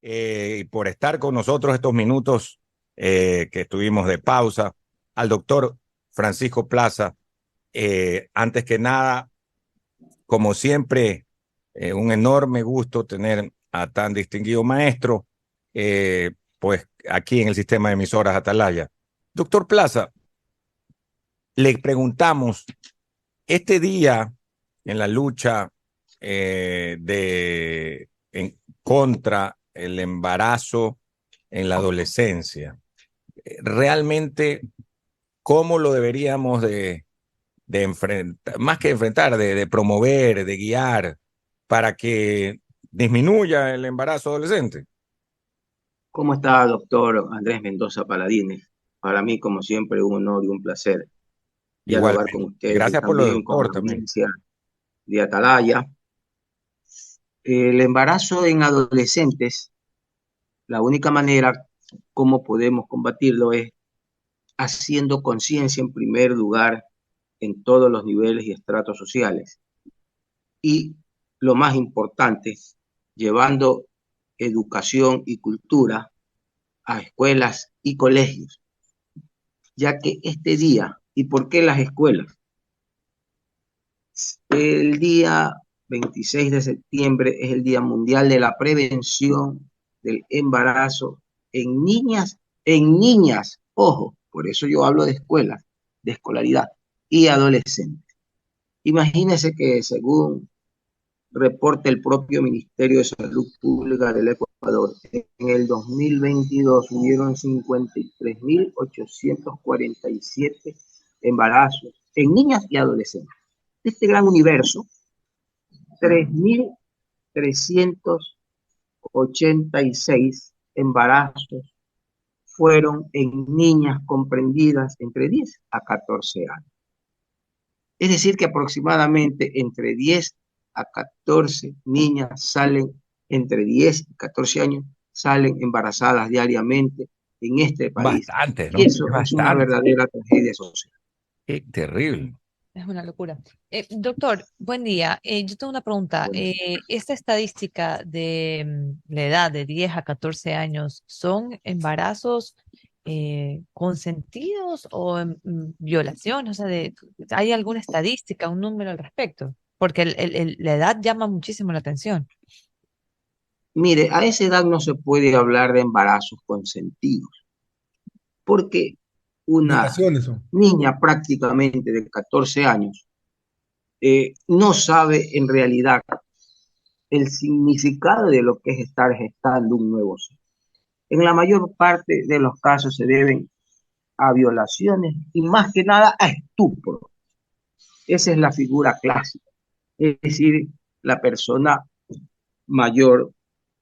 y por estar con nosotros estos minutos que estuvimos de pausa. Al doctor Francisco Plaza, antes que nada, como siempre, un enorme gusto tener a tan distinguido maestro, pues aquí en el sistema de emisoras Atalaya. Doctor Plaza, le preguntamos, este día en la lucha contra el embarazo en la adolescencia, realmente, ¿cómo lo deberíamos de enfrentar, más que enfrentar, de promover, de guiar para que disminuya el embarazo adolescente? ¿Cómo está, doctor Andrés Mendoza Paladines? Para mí, como siempre, un honor y un placer dialogar con Igualmente. usted y Gracias por lo de también con doctor la también. audiencia de Atalaya. El embarazo en adolescentes, la única manera como podemos combatirlo es haciendo conciencia en primer lugar en todos los niveles y estratos sociales. Y lo más importante, llevando educación y cultura a escuelas y colegios, ya que este día, ¿y por qué las escuelas? El día 26 de septiembre es el Día Mundial de la Prevención del Embarazo en niñas, ojo, por eso yo hablo de escuelas, de escolaridad y adolescentes. Imagínense que según reporta el propio Ministerio de Salud Pública del Ecuador, en el 2022 hubieron 53.847 embarazos en niñas y adolescentes. Este gran universo, 3.386 embarazos fueron en niñas comprendidas entre 10 a 14 años. Es decir, que aproximadamente entre 10 a 14 niñas salen, entre 10 y 14 años, salen embarazadas diariamente en este país. Bastante, Y ¿no? eso Es es una bastante. verdadera tragedia social. Qué terrible. Es una locura. Doctor, buen día. Yo tengo una pregunta. Bueno, ¿Esta estadística de la edad de 10 a 14 años son embarazos consentidos o violaciones? O sea, ¿hay alguna estadística, un número al respecto? Porque la edad llama muchísimo la atención. mire, a esa edad no se puede hablar de embarazos consentidos, porque una Violaciones son. niña prácticamente de 14 años no sabe en realidad el significado de lo que es estar gestando un nuevo ser. En la mayor parte de los casos se deben a violaciones y más que nada a estupro. Esa es la figura clásica. Es decir, la persona mayor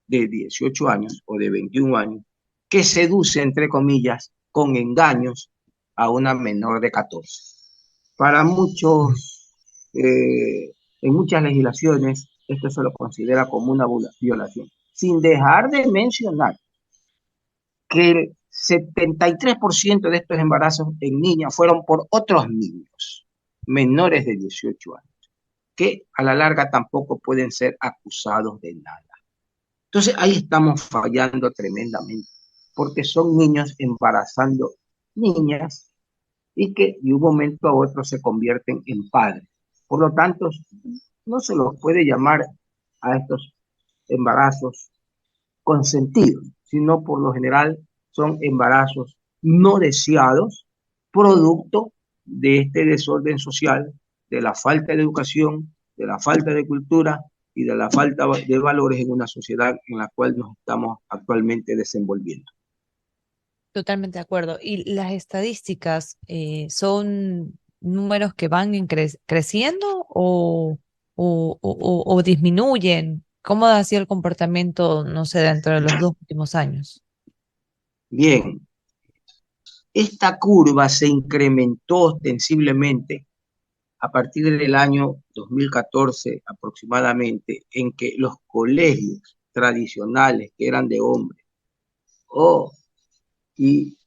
de 18 años o de 21 años que seduce, entre comillas, con engaños a una menor de 14. Para muchos, en muchas legislaciones, esto se lo considera como una violación, sin dejar de mencionar que el 73% de estos embarazos en niñas fueron por otros niños menores de 18 años, que a la larga tampoco pueden ser acusados de nada. Entonces ahí estamos fallando tremendamente, porque son niños embarazando niñas y que de un momento a otro se convierten en padres. Por lo tanto, no se los puede llamar a estos embarazos consentidos, sino por lo general son embarazos no deseados, producto de este desorden social, de la falta de educación, de la falta de cultura y de la falta de valores en una sociedad en la cual nos estamos actualmente desenvolviendo. Totalmente de acuerdo. ¿Y las estadísticas son números que van creciendo o disminuyen? ¿Cómo ha sido el comportamiento, no sé, dentro de los dos últimos años? Bien, esta curva se incrementó ostensiblemente a partir del año 2014 aproximadamente, en que los colegios tradicionales que eran de hombres oh, y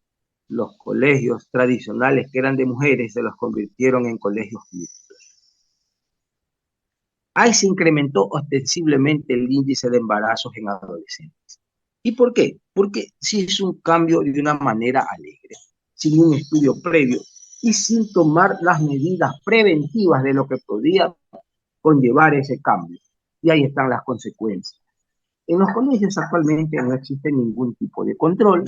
los colegios tradicionales que eran de mujeres se los convirtieron en colegios mixtos. Ahí se incrementó ostensiblemente el índice de embarazos en adolescentes. ¿Y por qué? Porque si es un cambio de una manera alegre, sin un estudio previo y sin tomar las medidas preventivas de lo que podría conllevar ese cambio. Y ahí están las consecuencias. En los colegios actualmente no existe ningún tipo de control.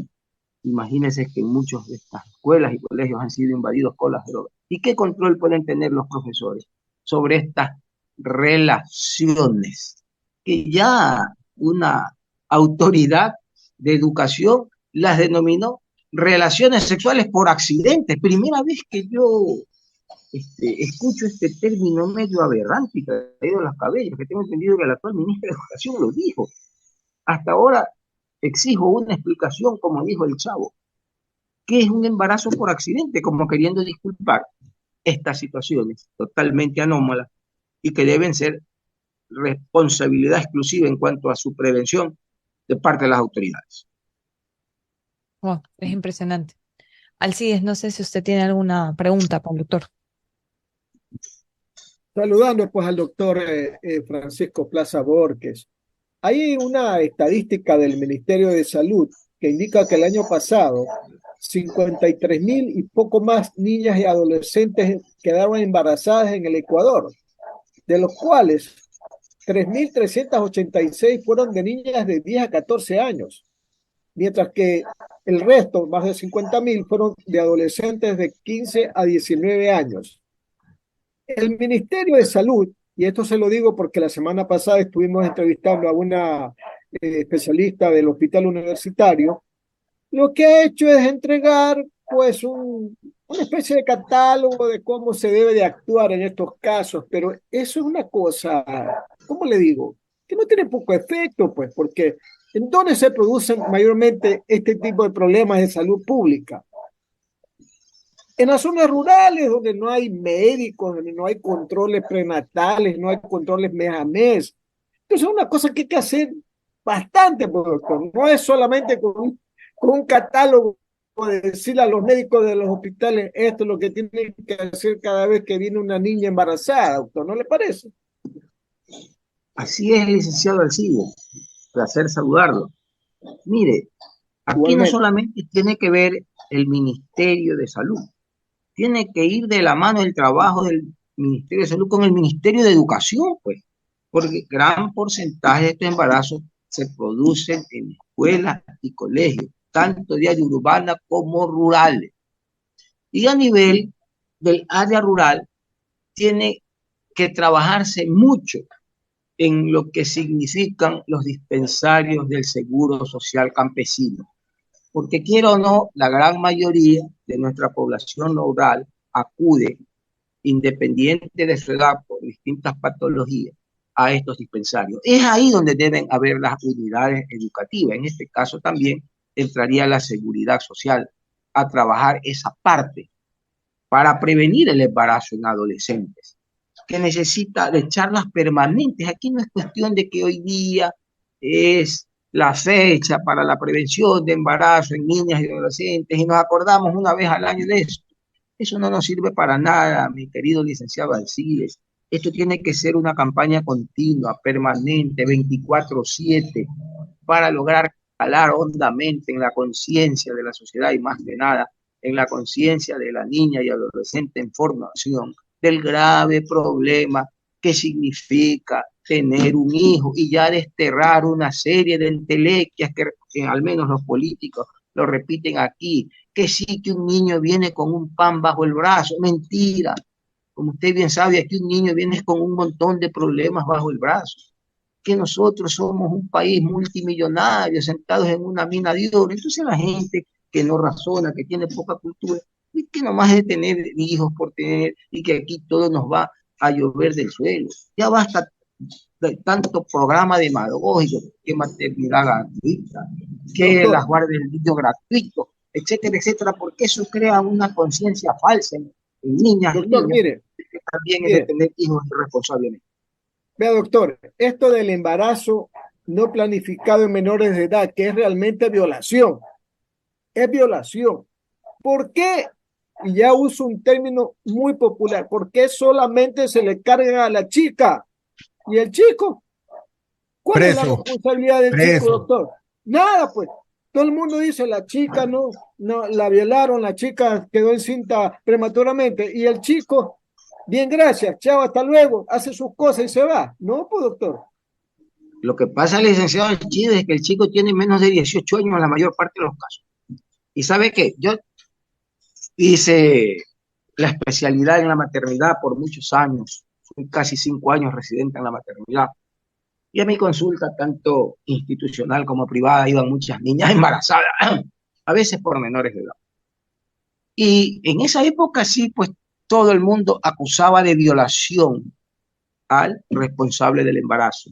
Imagínense que muchas de estas escuelas y colegios han sido invadidos con las drogas. ¿Y qué control pueden tener los profesores sobre estas relaciones? Que ya una autoridad de educación las denominó relaciones sexuales por accidente. Primera vez que yo escucho este término medio aberrante y caído en las cabellas, que tengo entendido que el actual ministro de Educación lo dijo. Hasta ahora exijo una explicación, como dijo el Chavo, ¿qué es un embarazo por accidente? Como queriendo disculpar estas situaciones totalmente anómalas y que deben ser responsabilidad exclusiva en cuanto a su prevención de parte de las autoridades. Wow, es impresionante. Alcides, no sé si usted tiene alguna pregunta para el doctor. Saludando pues al doctor Francisco Plaza Borges. Hay una estadística del Ministerio de Salud que indica que el año pasado 53.000 y poco más niñas y adolescentes quedaron embarazadas en el Ecuador, de los cuales 3.386 fueron de niñas de 10 a 14 años, mientras que el resto, más de 50.000, fueron de adolescentes de 15 a 19 años. El Ministerio de Salud, y esto se lo digo porque la semana pasada estuvimos entrevistando a una especialista del hospital universitario, lo que ha hecho es entregar pues una especie de catálogo de cómo se debe de actuar en estos casos, pero eso es una cosa, ¿cómo le digo? Que no tiene poco efecto, pues, porque ¿en dónde se producen mayormente este tipo de problemas de salud pública? En las zonas rurales, donde no hay médicos, donde no hay controles prenatales, no hay controles mes a mes. Entonces es una cosa que hay que hacer bastante, pues, doctor. No es solamente con un catálogo de decirle a los médicos de los hospitales, esto es lo que tienen que hacer cada vez que viene una niña embarazada, doctor. ¿No le parece? Así es, licenciado Alcides. Placer saludarlo. Mire, aquí no Igualmente. solamente tiene que ver el Ministerio de Salud, tiene que ir de la mano el trabajo del Ministerio de Salud con el Ministerio de Educación, pues, porque gran porcentaje de estos embarazos se producen en escuelas y colegios, tanto de área urbana como rurales. Y a nivel del área rural, tiene que trabajarse mucho en lo que significan los dispensarios del Seguro Social Campesino. Porque quiera o no, la gran mayoría de nuestra población rural acude, independiente de su edad, por distintas patologías, a estos dispensarios. Es ahí donde deben haber las unidades educativas. En este caso también entraría la seguridad social a trabajar esa parte para prevenir el embarazo en adolescentes, que necesita de charlas permanentes. Aquí no es cuestión de que hoy día es la fecha para la prevención de embarazo en niñas y adolescentes y nos acordamos una vez al año de esto. Eso no nos sirve para nada, mi querido licenciado Alcides. Esto tiene que ser una campaña continua, permanente, 24/7, para lograr calar hondamente en la conciencia de la sociedad y más que nada en la conciencia de la niña y adolescente en formación del grave problema que significa tener un hijo y ya desterrar una serie de entelequias que al menos los políticos lo repiten aquí, que sí que un niño viene con un pan bajo el brazo. Mentira. Como usted bien sabe, aquí un niño viene con un montón de problemas bajo el brazo. Que nosotros somos un país multimillonario, sentados en una mina de oro. Entonces la gente que no razona, que tiene poca cultura, y que nomás es de tener hijos por tener, y que aquí todo nos va a llover del suelo. Ya basta de tanto programa demagógico, que maternidad gratuita, que las Doctor, guardas del niño gratuito, etcétera, etcétera, porque eso crea una conciencia falsa en niñas y doctor, niños, mire, que también es de mire, tener hijos irresponsablemente. vea, doctor, esto del embarazo no planificado en menores de edad, que es realmente violación, es violación. ¿Por qué? Y ya uso un término muy popular, ¿por qué solamente se le carga a la chica y el chico? ¿Cuál es la Preso, responsabilidad del chico, preso. doctor? Nada, pues. Todo el mundo dice, la chica no, la violaron, la chica quedó encinta prematuramente, y el chico, bien, gracias, chao, hasta luego, hace sus cosas y se va. No, pues, doctor. Lo que pasa, licenciado Alcides, es que el chico tiene menos de 18 años en la mayor parte de los casos. Y sabe que yo hice la especialidad en la maternidad por muchos años, fui casi 5 años residente en la maternidad. Y a mi consulta, tanto institucional como privada, iban muchas niñas embarazadas, a veces por menores de edad. Y en esa época sí, pues todo el mundo acusaba de violación al responsable del embarazo.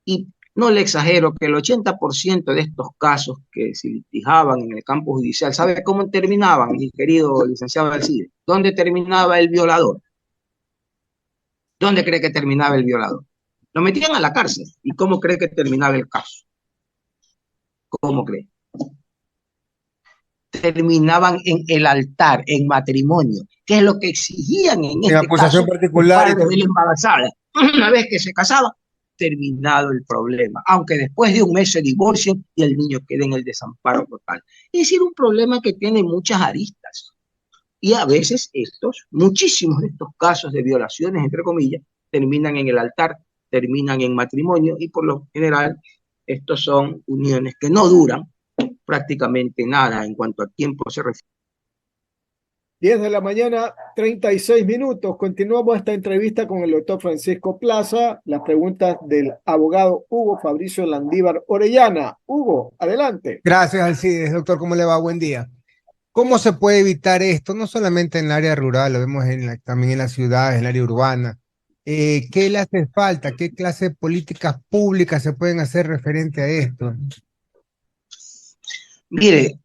Y no le exagero que el 80% de estos casos que se litigaban en el campo judicial, ¿sabe cómo terminaban, mi querido licenciado Alcides? ¿Dónde terminaba el violador? ¿Dónde cree que terminaba el violador? Lo metían a la cárcel. ¿Y cómo cree que terminaba el caso? ¿Cómo cree? Terminaban en el altar, en matrimonio, que es lo que exigían en este caso los padres de la embarazada. Una vez que se casaban, terminado el problema, aunque después de un mes se divorcien y el niño quede en el desamparo total. Es decir, un problema que tiene muchas aristas. Y a veces muchísimos de estos casos de violaciones, entre comillas, terminan en el altar, terminan en matrimonio, y por lo general estos son uniones que no duran prácticamente nada en cuanto a tiempo se refiere. 10 de la mañana, 36 minutos. Continuamos esta entrevista con el doctor Francisco Plaza. Las preguntas del abogado Hugo Fabricio Landívar Orellana. Hugo, adelante. Gracias, Alcides. Doctor, ¿cómo le va? Buen día. ¿Cómo se puede evitar esto? No solamente en el área rural, lo vemos también en las ciudades, en el área urbana. ¿Qué le hace falta? ¿Qué clase de políticas públicas se pueden hacer referente a esto? Mire,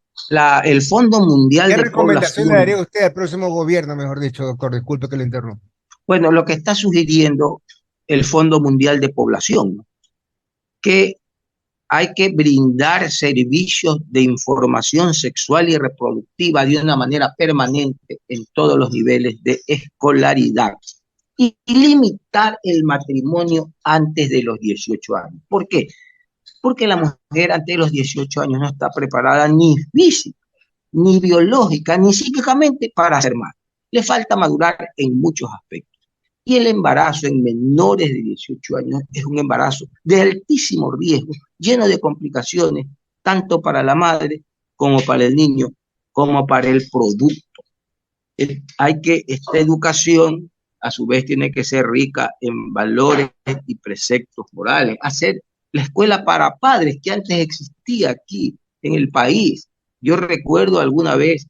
el Fondo Mundial de Población... ¿Qué recomendación le daría usted al próximo gobierno, mejor dicho, doctor? Disculpe que lo interrumpa. Bueno, lo que está sugiriendo el Fondo Mundial de Población, que hay que brindar servicios de información sexual y reproductiva de una manera permanente en todos los niveles de escolaridad y limitar el matrimonio antes de los 18 años. ¿Por qué? Porque la mujer antes de los 18 años no está preparada ni física, ni biológica, ni psíquicamente para ser madre. Le falta madurar en muchos aspectos. Y el embarazo en menores de 18 años es un embarazo de altísimo riesgo, lleno de complicaciones, tanto para la madre como para el niño, como para el producto. Esta educación, a su vez, tiene que ser rica en valores y preceptos morales. Hacer la escuela para padres que antes existía aquí en el país. Yo recuerdo alguna vez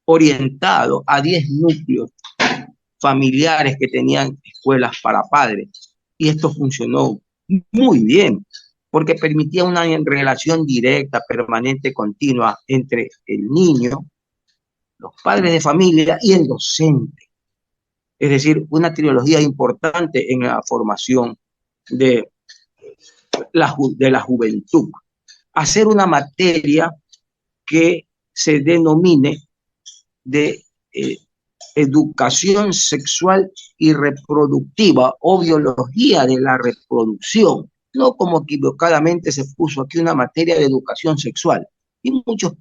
orientado a 10 núcleos familiares que tenían escuelas para padres, y esto funcionó muy bien porque permitía una relación directa, permanente, continua entre el niño, los padres de familia y el docente. Es decir, una trilogía importante en la formación de la juventud. Hacer una materia que se denomine de educación sexual y reproductiva o biología de la reproducción, no como equivocadamente se puso aquí una materia de educación sexual. Y muchos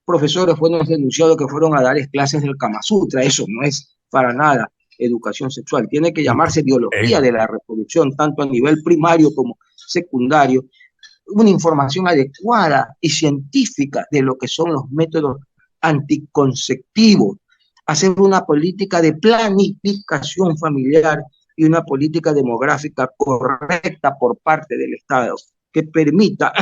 profesores fueron denunciados que fueron a dar clases del Kama Sutra. Eso no es para nada educación sexual. Tiene que llamarse biología de la reproducción, tanto a nivel primario como secundario. Una información adecuada y científica de lo que son los métodos anticonceptivos. Hacer una política de planificación familiar y una política demográfica correcta por parte del Estado que permita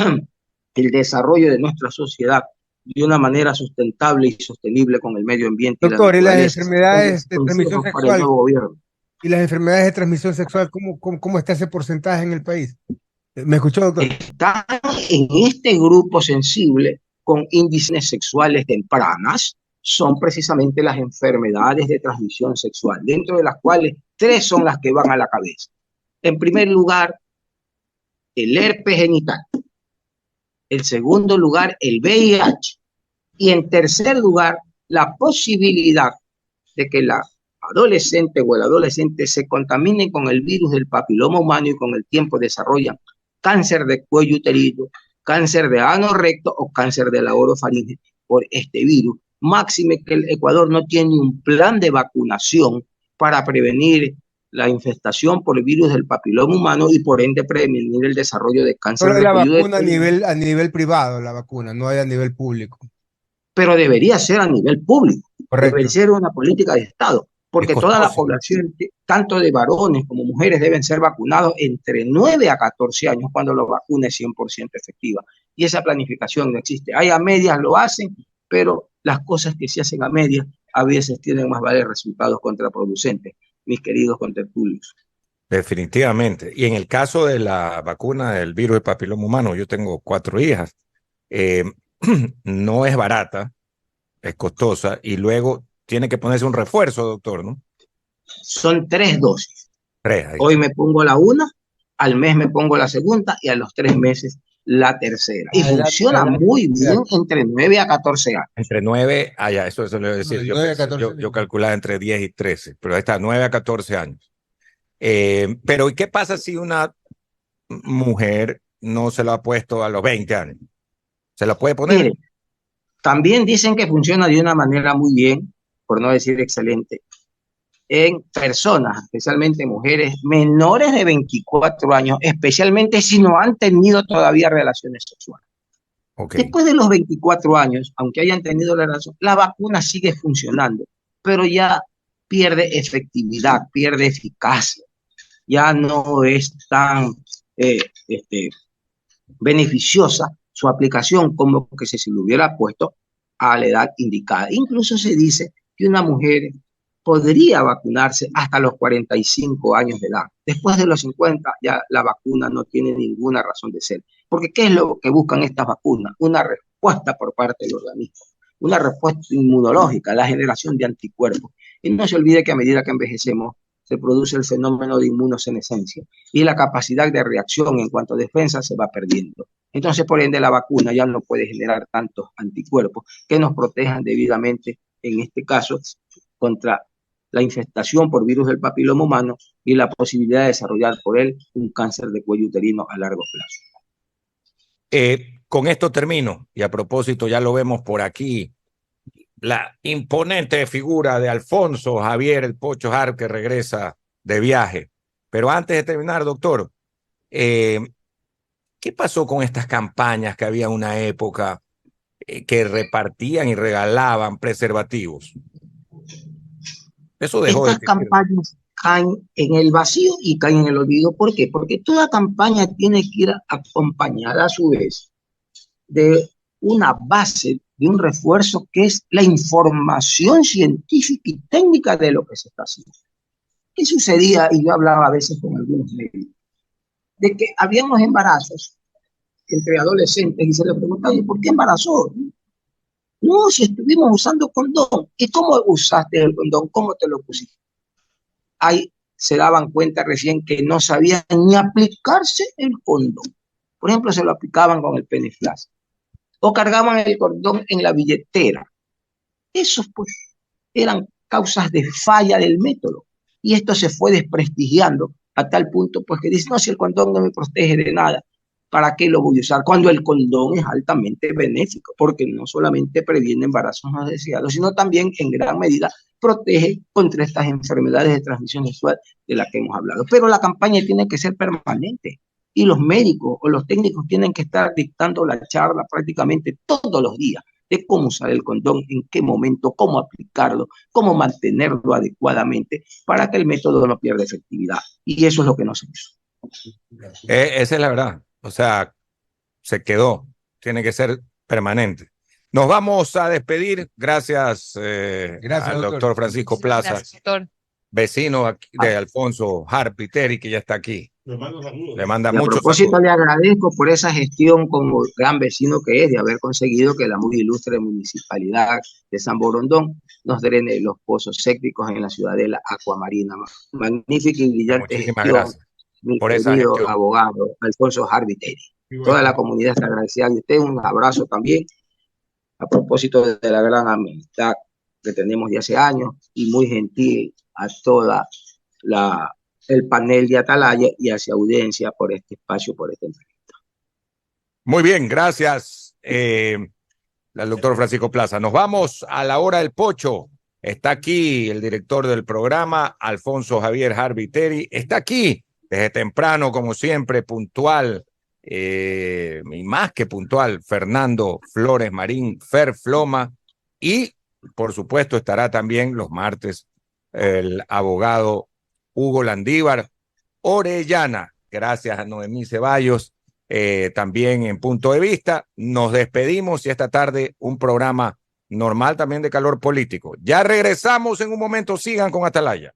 el desarrollo de nuestra sociedad de una manera sustentable y sostenible con el medio ambiente. Doctor, ¿y las enfermedades de transmisión sexual? ¿Y las enfermedades de transmisión sexual, cómo está ese porcentaje en el país? ¿Me escuchó, doctor? Están en este grupo sensible con índices sexuales tempranas, son precisamente las enfermedades de transmisión sexual, dentro de las cuales 3 son las que van a la cabeza. En primer lugar, el herpes genital. En segundo lugar, el VIH. Y en tercer lugar, la posibilidad de que la adolescente o el adolescente se contaminen con el virus del papiloma humano y con el tiempo desarrollan cáncer de cuello uterino, cáncer de ano recto o cáncer de la orofaringe por este virus. Máxime que el Ecuador no tiene un plan de vacunación para prevenir la infestación por el virus del papiloma humano y por ende prevenir el desarrollo de cáncer Solo hay de la cuello vacuna uterino. a nivel privado, la vacuna, no hay a nivel público. Pero debería ser a nivel público, debería Correcto. ser una política de Estado, Es porque toda la costoso. población, tanto de varones como mujeres, deben ser vacunados entre 9 a 14 años cuando la vacuna es 100% efectiva. Y esa planificación no existe. Hay a medias lo hacen, pero las cosas que se hacen a medias a veces tienen más vale resultados contraproducentes, mis queridos contertulios. Definitivamente. Y en el caso de la vacuna del virus del papiloma humano, yo tengo 4 hijas. Eh, no es barata, es costosa y luego tiene que ponerse un refuerzo, doctor, ¿no? Son 3 dosis. 3, ahí Hoy está. me pongo la una, al mes me pongo la segunda y a los 3 meses la tercera. Y funciona muy bien entre 9 a 14 años. Entre 9, ya, eso le voy a decir. No, Yo, 9 a 14 yo calculaba entre 10 y 13, pero ahí está, 9 a 14 años. Pero ¿y qué pasa si una mujer no se lo ha puesto a los 20 años? ¿Se la puede poner? Mire, también dicen que funciona de una manera muy bien, por no decir excelente, en personas, especialmente mujeres menores de 24 años, especialmente si no han tenido todavía relaciones sexuales. Okay. Después de los 24 años, aunque hayan tenido la relación, la vacuna sigue funcionando, pero ya pierde efectividad, pierde eficacia, ya no es tan beneficiosa su aplicación como que si se le hubiera puesto a la edad indicada. Incluso se dice que una mujer podría vacunarse hasta los 45 años de edad. Después de los 50 ya la vacuna no tiene ninguna razón de ser. Porque ¿qué es lo que buscan estas vacunas? Una respuesta por parte del organismo, una respuesta inmunológica, la generación de anticuerpos. Y no se olvide que a medida que envejecemos, se produce el fenómeno de inmunosenescencia y la capacidad de reacción en cuanto a defensa se va perdiendo. Entonces, por ende, la vacuna ya no puede generar tantos anticuerpos que nos protejan debidamente, en este caso, contra la infestación por virus del papiloma humano y la posibilidad de desarrollar por él un cáncer de cuello uterino a largo plazo. Con esto termino, y a propósito, ya lo vemos por aquí, la imponente figura de Alfonso Javier El Pocho Harp, que regresa de viaje. Pero antes de terminar, doctor, ¿qué pasó con estas campañas que había en una época que repartían y regalaban preservativos? Eso dejó de Estas campañas caen en el vacío y caen en el olvido. ¿Por qué? Porque toda campaña tiene que ir acompañada a su vez de una base, de un refuerzo que es la información científica y técnica de lo que se está haciendo. ¿Qué sucedía? Y yo hablaba a veces con algunos médicos, de que había unos embarazos entre adolescentes y se les preguntaba, ¿y por qué embarazó? No, si estuvimos usando condón. ¿Y cómo usaste el condón? ¿Cómo te lo pusiste? Ahí se daban cuenta recién que no sabían ni aplicarse el condón. Por ejemplo, se lo aplicaban con el pene flácido o cargaban el condón en la billetera. Esos pues eran causas de falla del método y esto se fue desprestigiando a tal punto pues que dice, no, si el condón no me protege de nada, ¿para qué lo voy a usar? Cuando el condón es altamente benéfico, porque no solamente previene embarazos no deseados, sino también en gran medida protege contra estas enfermedades de transmisión sexual de las que hemos hablado. Pero la campaña tiene que ser permanente y los médicos o los técnicos tienen que estar dictando la charla prácticamente todos los días de cómo usar el condón, en qué momento, cómo aplicarlo, cómo mantenerlo adecuadamente para que el método no pierda efectividad. Y eso es lo que no se hizo. Esa es la verdad. O sea, se quedó. Tiene que ser permanente. Nos vamos a despedir. Gracias, Gracias, al doctor. doctor Francisco Plaza, Gracias, doctor. vecino aquí de Alfonso Harp Piteri, que ya está aquí. Le manda Y a muchos propósito, saludos. le agradezco por esa gestión como gran vecino que es de haber conseguido que la muy ilustre municipalidad de San Borondón nos drene los pozos sépticos en la ciudadela Acuamarina. Magnífica y brillante Muchísimas gestión, gracias mi por esa querido gestión. abogado Alfonso Harbiteri. Toda la comunidad está agradecida de usted. Un abrazo también a propósito de la gran amistad que tenemos de hace años y muy gentil a toda la el panel de Atalaya y hace audiencia por este espacio, por este entrevista. Muy bien, gracias, al doctor Francisco Plaza. Nos vamos a la hora del pocho. Está aquí el director del programa, Alfonso Javier Harviteri. Está aquí desde temprano, como siempre, puntual, y más que puntual, Fernando Flores Marín, Fer Floma. Y, por supuesto, estará también los martes el abogado Hugo Landívar Orellana. Gracias a Noemí Ceballos. También en Punto de Vista. Nos despedimos y esta tarde un programa normal también de calor político. Ya regresamos en un momento, sigan con Atalaya.